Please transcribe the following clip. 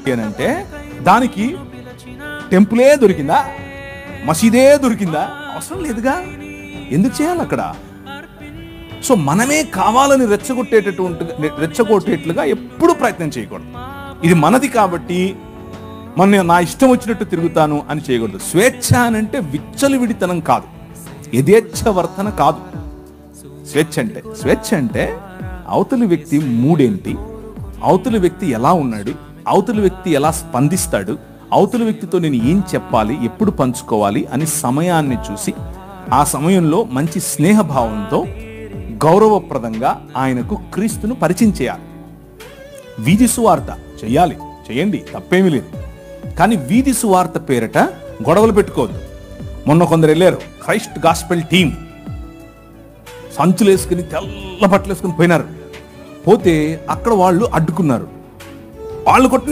అంటే దానికి టెంపులే దొరికిందా, మసీదే దొరికిందా? అవసరం లేదుగా. ఎందుకు చేయాలి అక్కడ? సో మనమే కావాలని రెచ్చగొట్టేట్లుగా ఎప్పుడు ప్రయత్నం చేయకూడదు. ఇది మనది కాబట్టి నా ఇష్టం వచ్చినట్టు తిరుగుతాను అని చేయకూడదు. స్వేచ్ఛ అంటే విచ్చలవిడితనం కాదు, యథేచ్ఛవర్తన కాదు. స్వేచ్ఛ అంటే అవతలి వ్యక్తి మూడేంటి, అవతలి వ్యక్తి ఎలా ఉన్నాడు, అవతలి వ్యక్తి ఎలా స్పందిస్తాడు, అవతలి వ్యక్తితో నేను ఏం చెప్పాలి, ఎప్పుడు పంచుకోవాలి అని సమయాన్ని చూసి ఆ సమయంలో మంచి స్నేహభావంతో గౌరవప్రదంగా ఆయనకు క్రీస్తును పరిచయం చేయాలి. వీధి సువార్త చేయండి, తప్పేమీ లేదు. కానీ వీధి సువార్త పేరట గొడవలు పెట్టుకోవద్దు. మొన్న కొందరు వెళ్ళారు, క్రైస్ట్ గాస్పెల్ టీమ్, సంచులు వేసుకుని తెల్ల బట్టలు వేసుకుని పోయినారు. పోతే అక్కడ వాళ్ళు అడ్డుకున్నారు. వాళ్ళు కొట్టిన